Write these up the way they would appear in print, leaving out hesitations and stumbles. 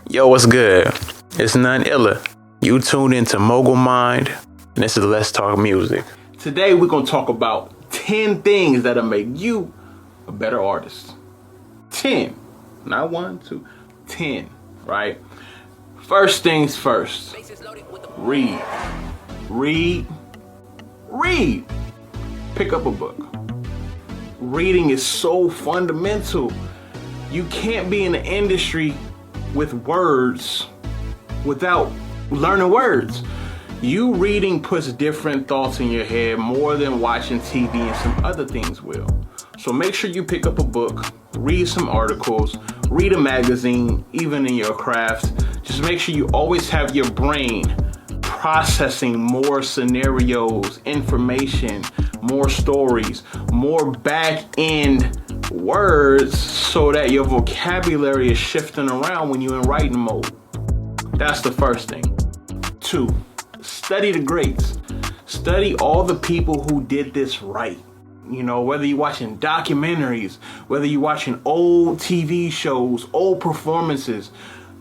Yo, what's good? It's none iller. You tuned into Mogul Mined, and this is Let's Talk Music. Today, we're going to talk about 10 things that'll make you a better artist. 10. Not 1, 2, 10, right? First things first. Read. Pick up a book. Reading is so fundamental. You can't be in the industry with words without learning words. You reading puts different thoughts in your head more than watching TV and some other things will. So make sure you pick up a book, read some articles, read a magazine, even in your craft. Just make sure you always have your brain processing more scenarios, information, more stories, more back end words so that your vocabulary is shifting around when you're in writing mode. That's the first thing. 2, study the greats. Study all the people who did this right. You know, whether you're watching documentaries, whether you're watching old TV shows, old performances,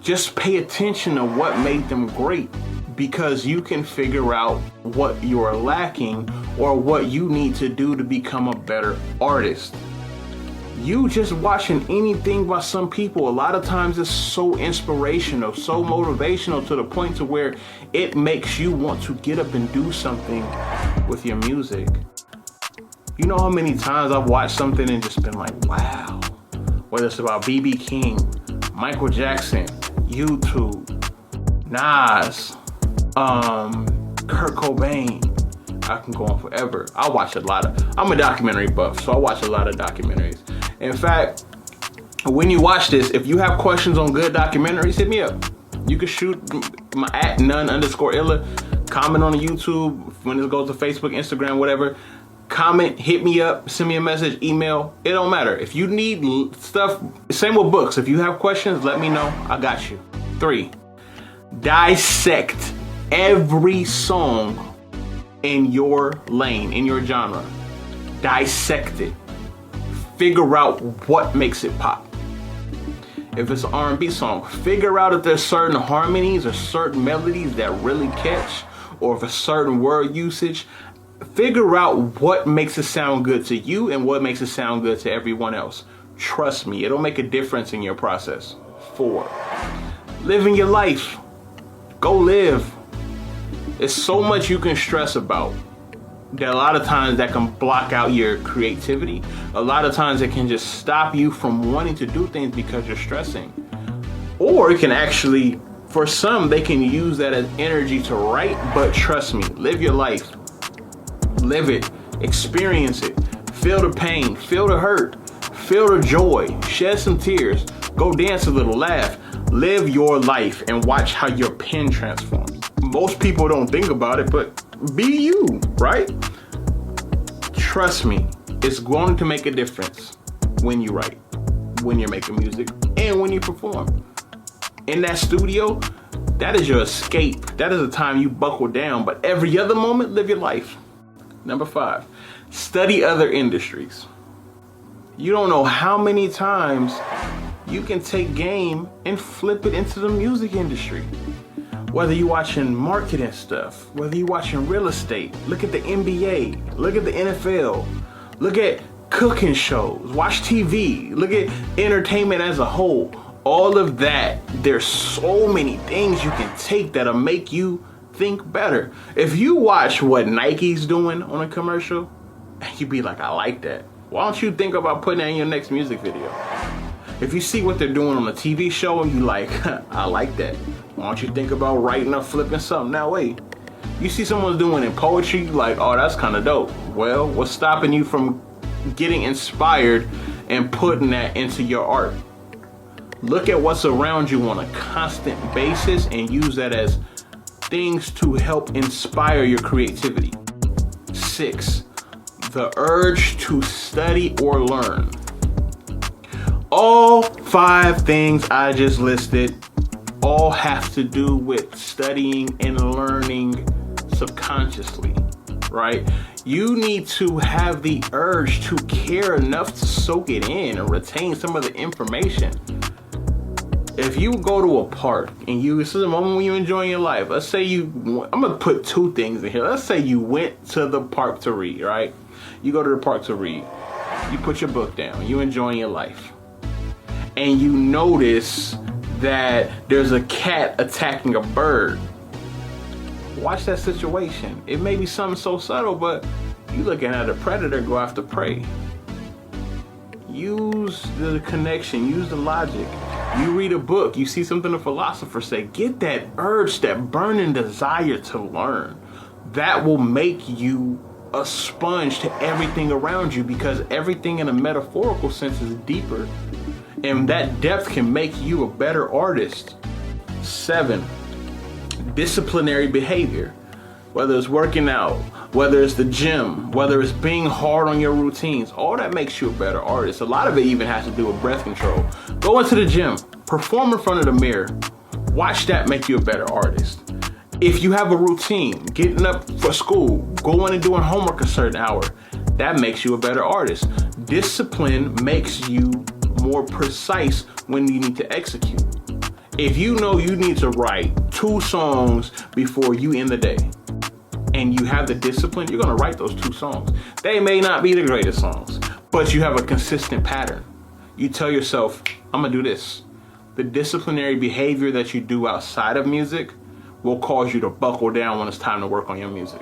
just pay attention to what made them great, because you can figure out what you're lacking or what you need to do to become a better artist. You just watching anything by some people, a lot of times it's so inspirational, so motivational to the point to where it makes you want to get up and do something with your music. You know how many times I've watched something and just been like, wow. Whether it's about B.B. King, Michael Jackson, YouTube, Nas, Kurt Cobain. I can go on forever. I'm a documentary buff, so I watch a lot of documentaries. In fact, when you watch this, if you have questions on good documentaries, hit me up. You can shoot my @none_illa, comment on the YouTube, when it goes to Facebook, Instagram, whatever. Comment, hit me up, send me a message, email. It don't matter. If you need stuff, same with books. If you have questions, let me know. I got you. 3, dissect every song in your lane, in your genre. Dissect it. Figure out what makes it pop. If it's an R&B song, figure out if there's certain harmonies or certain melodies that really catch, or if a certain word usage. Figure out what makes it sound good to you and what makes it sound good to everyone else. Trust me, it'll make a difference in your process. 4, living your life. Go live. There's so much you can stress about that a lot of times that can block out your creativity. A lot of times it can just stop you from wanting to do things because you're stressing. Or it can actually, for some, they can use that as energy to write. But trust me, live your life. Live it. Experience it. Feel the pain. Feel the hurt. Feel the joy. Shed some tears. Go dance a little. Laugh. Live your life and watch how your pen transforms. Most people don't think about it, but be you, right? Trust me, it's going to make a difference when you write, when you're making music, and when you perform. In that studio, that is your escape. That is the time you buckle down, but every other moment, live your life. Number 5, study other industries. You don't know how many times you can take game and flip it into the music industry. Whether you're watching marketing stuff, whether you're watching real estate, look at the NBA, look at the NFL, look at cooking shows, watch TV, look at entertainment as a whole. All of that, there's so many things you can take that'll make you think better. If you watch what Nike's doing on a commercial, you'd be like, I like that. Why don't you think about putting that in your next music video? If you see what they're doing on a TV show and you like, I like that. Why don't you think about writing or flipping something that way? You see someone's doing in poetry, you like, oh, that's kind of dope. Well, what's stopping you from getting inspired and putting that into your art? Look at what's around you on a constant basis and use that as things to help inspire your creativity. 6, the urge to study or learn. All 5 things I just listed all have to do with studying and learning subconsciously, right? You need to have the urge to care enough to soak it in and retain some of the information. If you go to a park and this is a moment when you're enjoying your life. Let's say I'm going to put two things in here. Let's say you went to the park to read, right? You go to the park to read. You put your book down. You're enjoying your life. And you notice that there's a cat attacking a bird. Watch that situation. It may be something so subtle, but you looking at a predator go after prey. Use the connection. Use the logic. You read a book, you see something a philosopher say, get that urge, that burning desire to learn. That will make you a sponge to everything around you, because everything in a metaphorical sense is deeper. And that depth can make you a better artist. 7, disciplinary behavior. Whether it's working out, whether it's the gym, whether it's being hard on your routines, all that makes you a better artist. A lot of it even has to do with breath control. Go into the gym, perform in front of the mirror. Watch that make you a better artist. If you have a routine, getting up for school, going and doing homework a certain hour, that makes you a better artist. Discipline makes you more precise when you need to execute. If you know you need to write 2 songs before you end the day, and you have the discipline, you're going to write those 2 songs. They may not be the greatest songs, but you have a consistent pattern. You tell yourself, I'm going to do this. The disciplinary behavior that you do outside of music will cause you to buckle down when it's time to work on your music.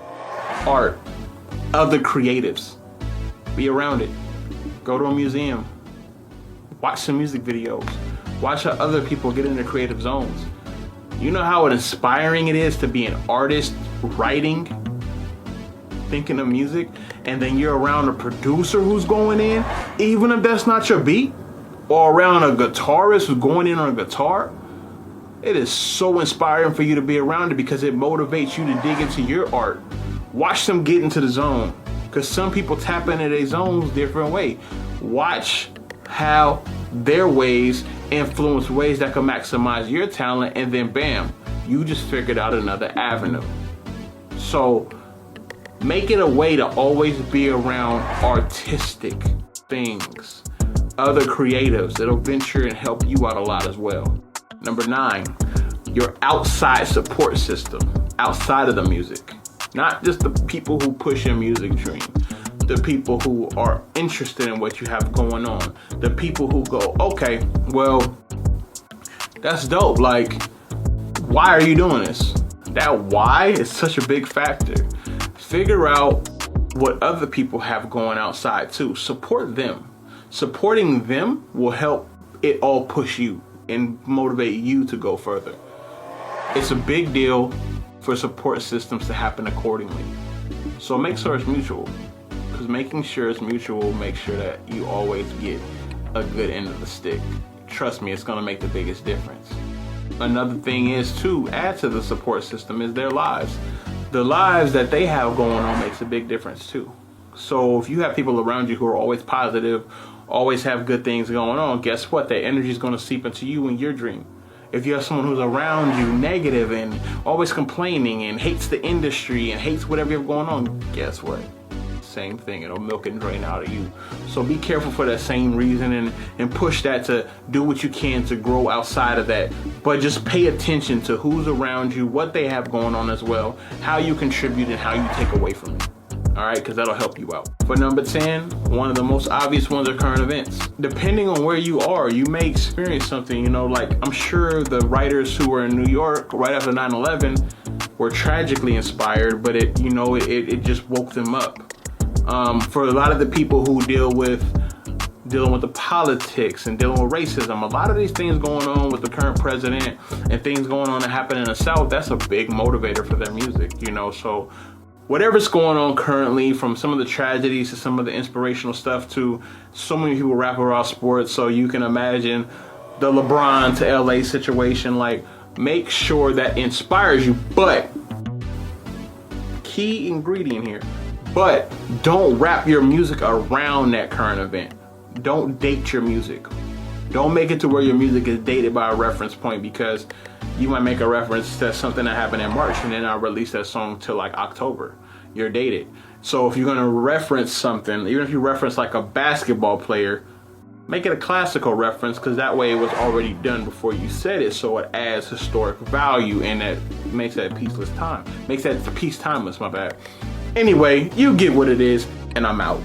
Art, other creatives, be around it. Go to a museum. Watch some music videos. Watch how other people get into creative zones. You know how inspiring it is to be an artist writing, thinking of music, and then you're around a producer who's going in, even if that's not your beat, or around a guitarist who's going in on a guitar. It is so inspiring for you to be around it because it motivates you to dig into your art. Watch them get into the zone, because some people tap into their zones different way. Watch how their ways influence ways that can maximize your talent, and then bam, you just figured out another avenue. So make it a way to always be around artistic things, other creatives that'll venture and help you out a lot as well. Number 9, your outside support system, outside of the music. Not just the people who push your music dream, the people who are interested in what you have going on, the people who go, okay, well, that's dope. Like, why are you doing this? That why is such a big factor. Figure out what other people have going outside too. Support them. Supporting them will help it all push you and motivate you to go further. It's a big deal for support systems to happen accordingly. So make sure it's mutual. Because making sure it's mutual makes sure that you always get a good end of the stick. Trust me, it's going to make the biggest difference. Another thing is to add to the support system is their lives. The lives that they have going on makes a big difference too. So if you have people around you who are always positive, always have good things going on, guess what? That energy is going to seep into you and your dream. If you have someone who's around you negative and always complaining and hates the industry and hates whatever you have going on, guess what? Same thing. It'll milk and drain out of you. So be careful for that same reason and push that to do what you can to grow outside of that. But just pay attention to who's around you, what they have going on as well, how you contribute and how you take away from it. All right, because that'll help you out. For number 10, one of the most obvious ones are current events. Depending on where you are, you may experience something, like I'm sure the writers who were in New York right after 9/11 were tragically inspired, but it just woke them up. For a lot of the people who dealing with the politics and dealing with racism, a lot of these things going on with the current president and things going on that happen in the South, that's a big motivator for their music, so whatever's going on currently, from some of the tragedies to some of the inspirational stuff to so many people rap about sports, so you can imagine the LeBron to LA situation, like make sure that inspires you, but key ingredient here, but don't wrap your music around that current event. Don't date your music. Don't make it to where your music is dated by a reference point, because you might make a reference to something that happened in March and then I'll release that song till like October. You're dated. So if you're going to reference something, even if you reference like a basketball player, Make it a classical reference, because that way it was already done before you said it, so it adds historic value, and that makes that piece timeless, my bad. Anyway, you get what it is, and I'm out.